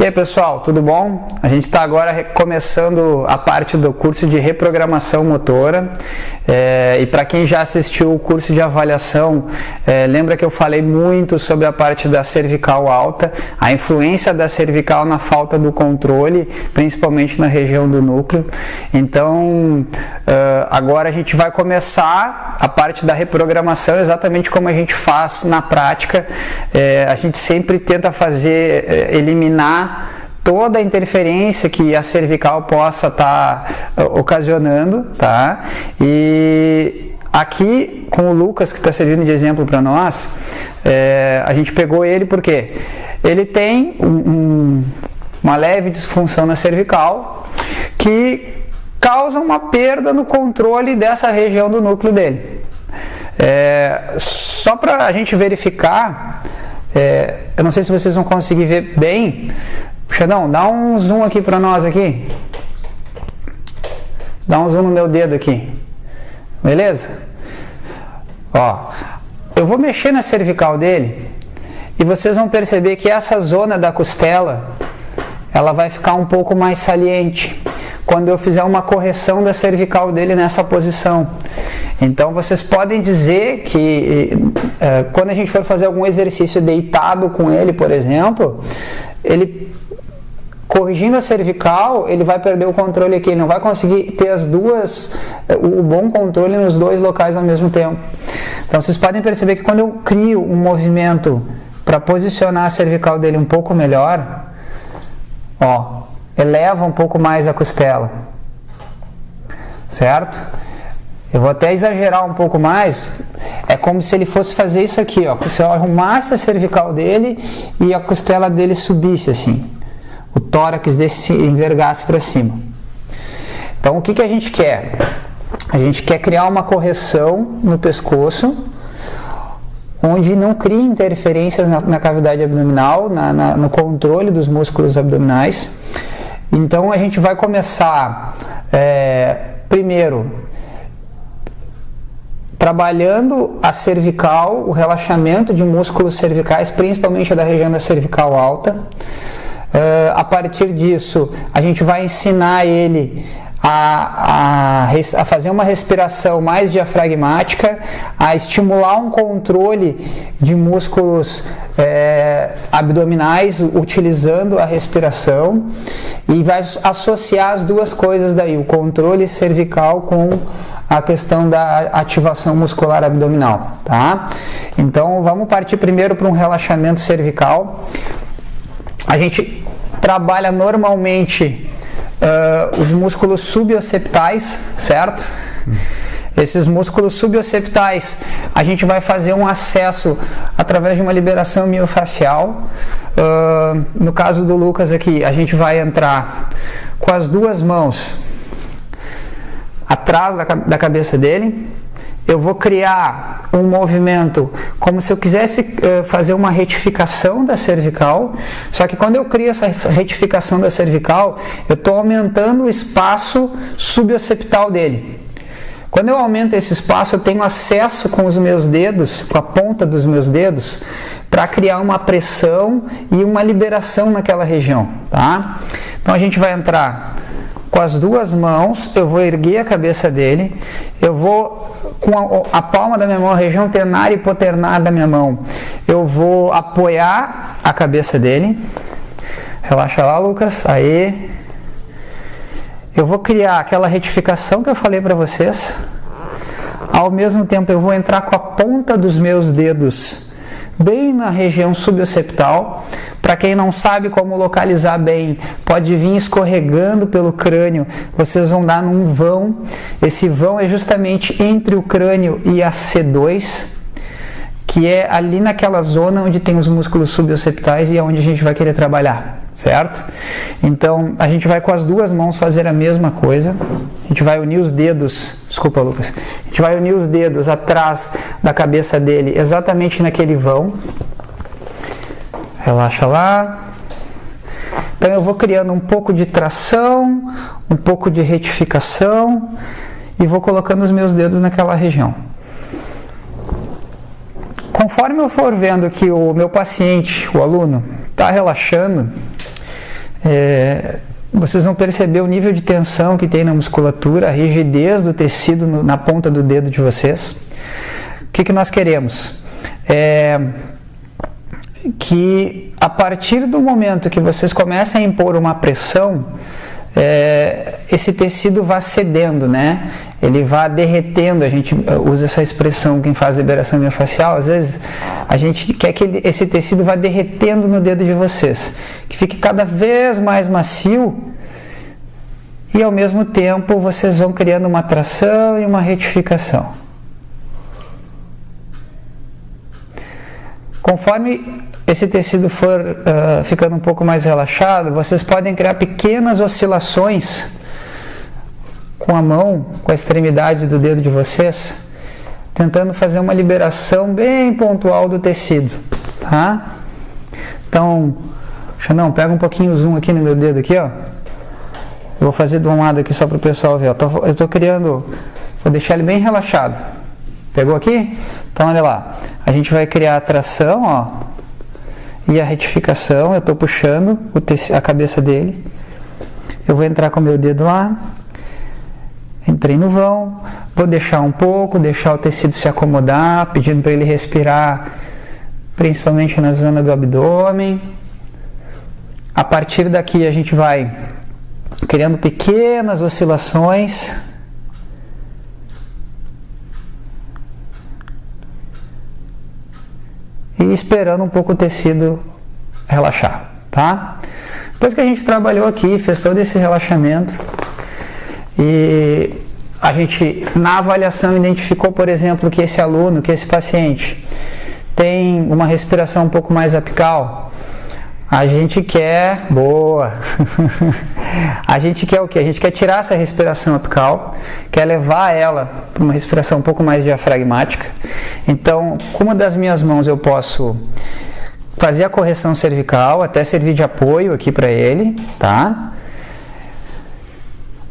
E aí pessoal, tudo bom? A gente está agora começando a parte do curso de reprogramação motora e para quem já assistiu o curso de avaliação, lembra que eu falei muito sobre a parte da cervical alta, a influência da cervical na falta do controle, principalmente na região do núcleo. Então agora a gente vai começar a parte da reprogramação exatamente como a gente faz na prática. A gente sempre tenta eliminar toda a interferência que a cervical possa estar ocasionando, tá? E aqui com o Lucas, que está servindo de exemplo para nós, a gente pegou ele porque ele tem uma leve disfunção na cervical que causa uma perda no controle dessa região do núcleo dele. Só para a gente verificar, eu não sei se vocês vão conseguir ver bem. Xandão, dá um zoom aqui para nós aqui. Dá um zoom no meu dedo aqui. Beleza? Ó, eu vou mexer na cervical dele e vocês vão perceber que essa zona da costela ela vai ficar um pouco mais saliente quando eu fizer uma correção da cervical dele nessa posição. Então vocês podem dizer que quando a gente for fazer algum exercício deitado com ele, por exemplo, ele corrigindo a cervical, ele vai perder o controle aqui, ele não vai conseguir ter o bom controle nos dois locais ao mesmo tempo. Então vocês podem perceber que quando eu crio um movimento para posicionar a cervical dele um pouco melhor, ó, eleva um pouco mais a costela, certo? Eu vou até exagerar um pouco mais, é como se ele fosse fazer isso aqui, ó, se eu arrumasse a cervical dele e a costela dele subisse assim, o tórax dele se envergasse para cima. Então o que a gente quer? A gente quer criar uma correção no pescoço, onde não crie interferências na cavidade abdominal, no controle dos músculos abdominais. Então a gente vai começar primeiro trabalhando a cervical, o relaxamento de músculos cervicais, principalmente da região da cervical alta. A partir disso, a gente vai ensinar ele a fazer uma respiração mais diafragmática, a estimular um controle de músculos abdominais utilizando a respiração, e vai associar as duas coisas daí, o controle cervical com a questão da ativação muscular abdominal, tá? Então vamos partir primeiro para um relaxamento cervical. A gente trabalha normalmente os músculos suboccipitais, certo? Esses músculos suboccipitais, a gente vai fazer um acesso através de uma liberação miofascial. No caso do Lucas aqui, a gente vai entrar com as duas mãos atrás da cabeça dele. Eu vou criar um movimento como se eu quisesse fazer uma retificação da cervical, só que quando eu crio essa retificação da cervical, eu estou aumentando o espaço suboccipital dele. Quando eu aumento esse espaço, eu tenho acesso com os meus dedos, com a ponta dos meus dedos, para criar uma pressão e uma liberação naquela região, tá? Então a gente vai entrar com as duas mãos, eu vou erguer a cabeça dele, eu vou com a palma da minha mão, a região ternar e hipoternar da minha mão, eu vou apoiar a cabeça dele. Relaxa lá, Lucas. Aí eu vou criar aquela retificação que eu falei para vocês. Ao mesmo tempo eu vou entrar com a ponta dos meus dedos bem na região suboccipital. Para quem não sabe como localizar bem, pode vir escorregando pelo crânio, vocês vão dar num vão. Esse vão é justamente entre o crânio e a C2, que é ali naquela zona onde tem os músculos suboccipitais e é onde a gente vai querer trabalhar, certo? Então a gente vai com as duas mãos fazer a mesma coisa. A gente vai unir os dedos, desculpa, Lucas, a gente vai unir os dedos atrás da cabeça dele, exatamente naquele vão. Relaxa lá. Então eu vou criando um pouco de tração, um pouco de retificação e vou colocando os meus dedos naquela região. Conforme eu for vendo que o meu paciente, o aluno, está relaxando, vocês vão perceber o nível de tensão que tem na musculatura, a rigidez do tecido na ponta do dedo de vocês. O que nós queremos? Que a partir do momento que vocês começam a impor uma pressão, esse tecido vá cedendo, né? Ele vai derretendo. A gente usa essa expressão, quem faz liberação miofascial, às vezes a gente quer que esse tecido vá derretendo no dedo de vocês, que fique cada vez mais macio, e ao mesmo tempo vocês vão criando uma tração e uma retificação. Conforme esse tecido for ficando um pouco mais relaxado, vocês podem criar pequenas oscilações com a mão, com a extremidade do dedo de vocês, tentando fazer uma liberação bem pontual do tecido, tá? Então, Xandão, pega um pouquinho o zoom aqui no meu dedo aqui, ó. Eu vou fazer de um lado aqui só para o pessoal ver. Eu tô criando, vou deixar ele bem relaxado. Pegou aqui? Então, olha lá. A gente vai criar a tração, ó, e a retificação. Eu estou puxando a cabeça dele. Eu vou entrar com o meu dedo lá. Entrei no vão. Vou deixar um pouco, deixar o tecido se acomodar, pedindo para ele respirar, principalmente na zona do abdômen. A partir daqui a gente vai criando pequenas oscilações. E esperando um pouco o tecido relaxar, tá? Depois que a gente trabalhou aqui, fez todo esse relaxamento, e a gente, na avaliação, identificou, por exemplo, que esse aluno, que esse paciente tem uma respiração um pouco mais apical, a gente quer... Boa! A gente quer o quê? A gente quer tirar essa respiração apical, quer levar ela para uma respiração um pouco mais diafragmática. Então, com uma das minhas mãos eu posso fazer a correção cervical, até servir de apoio aqui para ele, tá?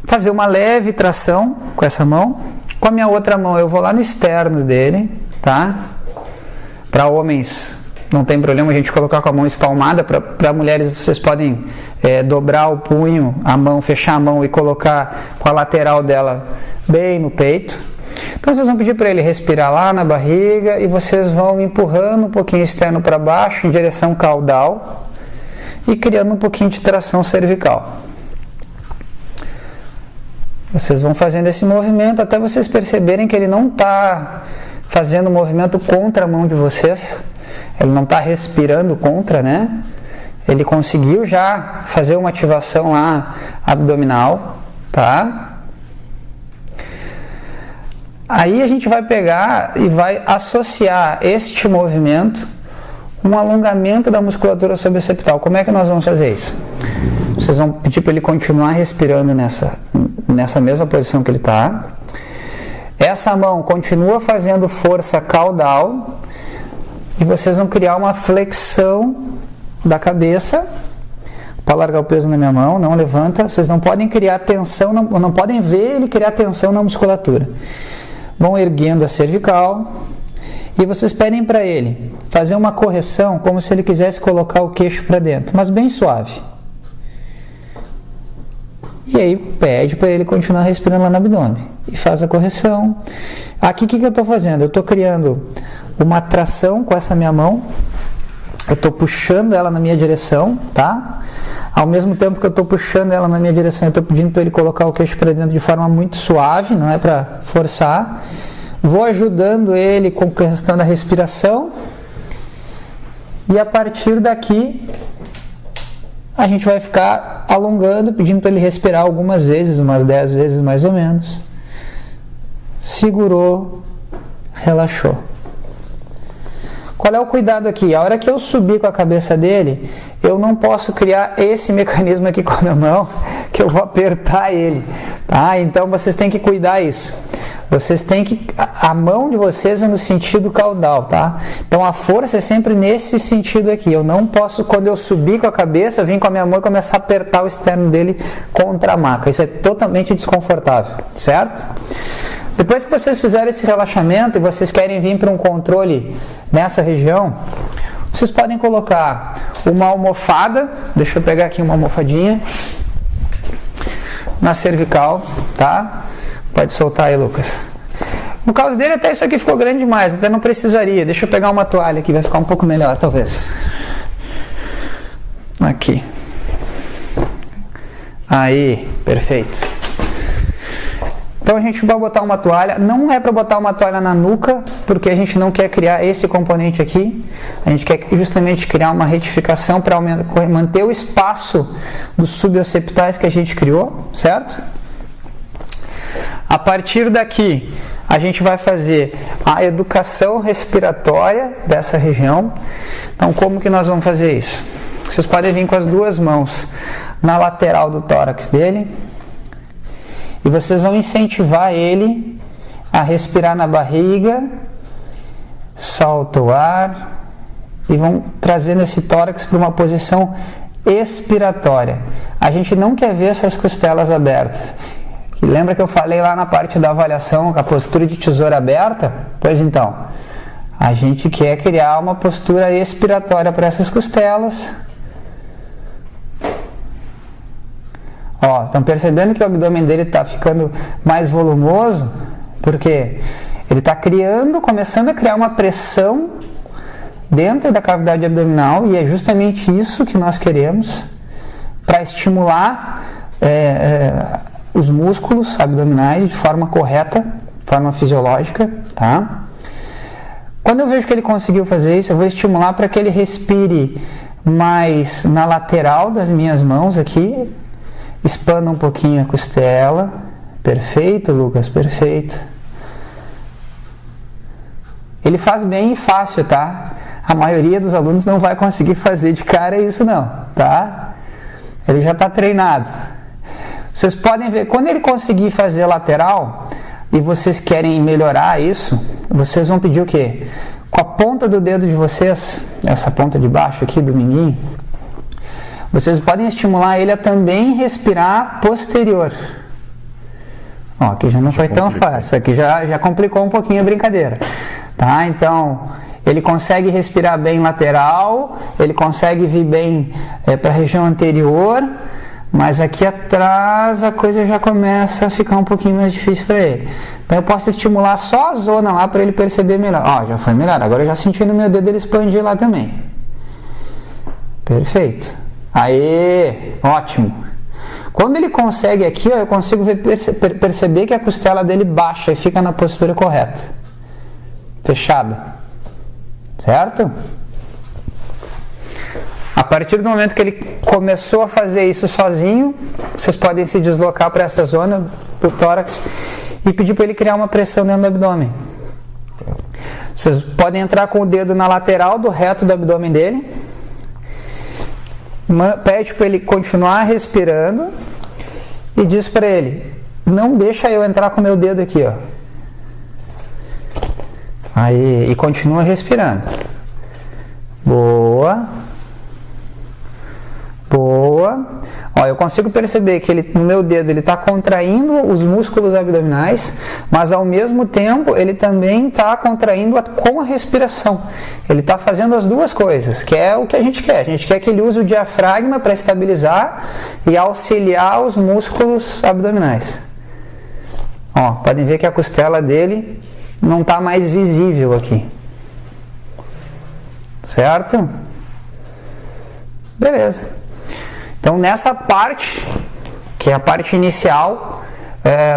Fazer uma leve tração com essa mão. Com a minha outra mão eu vou lá no externo dele, tá? Para homens não tem problema a gente colocar com a mão espalmada. Para mulheres vocês podem dobrar o punho, a mão, fechar a mão e colocar com a lateral dela bem no peito. Então vocês vão pedir para ele respirar lá na barriga e vocês vão empurrando um pouquinho externo para baixo em direção caudal e criando um pouquinho de tração cervical. Vocês vão fazendo esse movimento até vocês perceberem que ele não está fazendo movimento contra a mão de vocês. Ele não está respirando contra, né? Ele conseguiu já fazer uma ativação lá abdominal, tá? Aí a gente vai pegar e vai associar este movimento com um alongamento da musculatura sobreoccipital. Como é que nós vamos fazer isso? Vocês vão pedir para ele continuar respirando nessa mesma posição que ele está. Essa mão continua fazendo força caudal. E vocês vão criar uma flexão da cabeça para largar o peso na minha mão, não levanta. Vocês não podem criar tensão, não podem ver ele criar tensão na musculatura. Vão erguendo a cervical e vocês pedem para ele fazer uma correção como se ele quisesse colocar o queixo para dentro, mas bem suave. E aí pede para ele continuar respirando lá no abdômen e faz a correção. Aqui o que eu estou fazendo? Eu estou criando uma tração com essa minha mão, eu estou puxando ela na minha direção, tá? Ao mesmo tempo que eu estou puxando ela na minha direção, eu estou pedindo para ele colocar o queixo para dentro de forma muito suave, não é para forçar. Vou ajudando ele com a questão da respiração. E a partir daqui, a gente vai ficar alongando, pedindo para ele respirar algumas vezes, umas 10 vezes mais ou menos. Segurou, relaxou. Qual é o cuidado aqui? A hora que eu subir com a cabeça dele, eu não posso criar esse mecanismo aqui com a minha mão, que eu vou apertar ele, tá? Então vocês têm que cuidar isso. Vocês têm que... A mão de vocês é no sentido caudal, tá? Então a força é sempre nesse sentido aqui. Eu não posso, quando eu subir com a cabeça, vir com a minha mão e começar a apertar o externo dele contra a maca. Isso é totalmente desconfortável, certo? Depois que vocês fizerem esse relaxamento e vocês querem vir para um controle nessa região, vocês podem colocar uma almofada, deixa eu pegar aqui uma almofadinha, na cervical, tá? Pode soltar aí, Lucas. No caso dele, até isso aqui ficou grande demais, até não precisaria. Deixa eu pegar uma toalha aqui, vai ficar um pouco melhor, talvez. Aqui. Aí, perfeito. Então a gente vai botar uma toalha, não é para botar uma toalha na nuca, porque a gente não quer criar esse componente aqui, a gente quer justamente criar uma retificação para manter o espaço dos suboccipitais que a gente criou, certo? A partir daqui, a gente vai fazer a educação respiratória dessa região. Então como que nós vamos fazer isso? Vocês podem vir com as duas mãos na lateral do tórax dele, e vocês vão incentivar ele a respirar na barriga, solta o ar e vão trazendo esse tórax para uma posição expiratória. A gente não quer ver essas costelas abertas. E lembra que eu falei lá na parte da avaliação com a postura de tesoura aberta? Pois então, a gente quer criar uma postura expiratória para essas costelas. Ó, estão percebendo que o abdômen dele está ficando mais volumoso? Porque ele está começando a criar uma pressão dentro da cavidade abdominal, e é justamente isso que nós queremos para estimular os músculos abdominais de forma correta, de forma fisiológica, tá? Quando eu vejo que ele conseguiu fazer isso, eu vou estimular para que ele respire mais na lateral das minhas mãos aqui. Expanda um pouquinho a costela. Perfeito, Lucas, perfeito. Ele faz bem e fácil, tá? A maioria dos alunos não vai conseguir fazer de cara isso não, tá? Ele já está treinado. Vocês podem ver, quando ele conseguir fazer lateral e vocês querem melhorar isso, vocês vão pedir o quê? Com a ponta do dedo de vocês, essa ponta de baixo aqui do minguinho, vocês podem estimular ele a também respirar posterior. Ó, aqui já não foi tão fácil, aqui já complicou um pouquinho a brincadeira. Tá? Então, ele consegue respirar bem lateral, ele consegue vir bem para a região anterior, mas aqui atrás a coisa já começa a ficar um pouquinho mais difícil para ele. Então eu posso estimular só a zona lá para ele perceber melhor. Ó, já foi melhor, agora eu já senti no meu dedo ele expandir lá também. Perfeito. Aê, ótimo. Quando ele consegue aqui, ó, eu consigo perceber que a costela dele baixa e fica na postura correta, fechada, certo? A partir do momento que ele começou a fazer isso sozinho, vocês podem se deslocar para essa zona do tórax e pedir para ele criar uma pressão dentro do abdômen. Vocês podem entrar com o dedo na lateral do reto do abdômen dele. Pede para ele continuar respirando e diz para ele: não deixa eu entrar com o meu dedo aqui, ó. Aí, e continua respirando. Boa. Boa. Ó, eu consigo perceber que no meu dedo ele está contraindo os músculos abdominais, mas ao mesmo tempo ele também está contraindo com a respiração. Ele está fazendo as duas coisas, que é o que a gente quer. A gente quer que ele use o diafragma para estabilizar e auxiliar os músculos abdominais. Ó, podem ver que a costela dele não está mais visível aqui. Certo? Beleza. Então nessa parte, que é a parte inicial,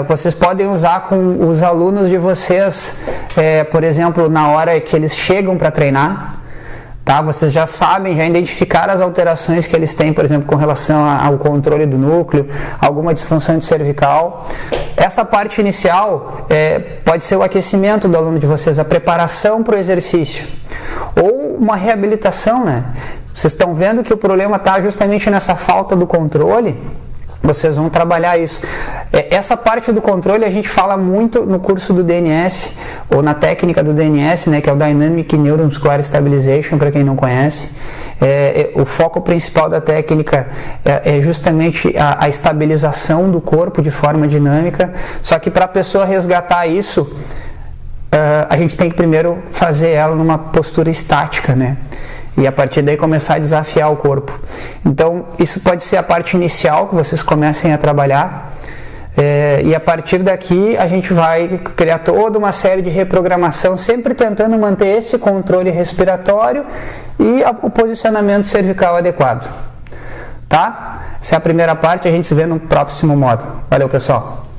vocês podem usar com os alunos de vocês, por exemplo, na hora que eles chegam para treinar, tá? Vocês já sabem, já identificaram as alterações que eles têm, por exemplo, com relação ao controle do núcleo, alguma disfunção de cervical. Essa parte inicial pode ser o aquecimento do aluno de vocês, a preparação para o exercício, ou uma reabilitação, né? Vocês estão vendo que o problema está justamente nessa falta do controle. Vocês vão trabalhar isso. Essa parte do controle a gente fala muito no curso do DNS, ou na técnica do DNS, né, que é o Dynamic Neuromuscular Stabilization, para quem não conhece. O foco principal da técnica é justamente a estabilização do corpo de forma dinâmica. Só que para a pessoa resgatar isso, a gente tem que primeiro fazer ela numa postura estática, né? E a partir daí começar a desafiar o corpo. Então, isso pode ser a parte inicial que vocês comecem a trabalhar. E a partir daqui a gente vai criar toda uma série de reprogramação, sempre tentando manter esse controle respiratório e o posicionamento cervical adequado. Tá? Essa é a primeira parte, a gente se vê no próximo módulo. Valeu, pessoal!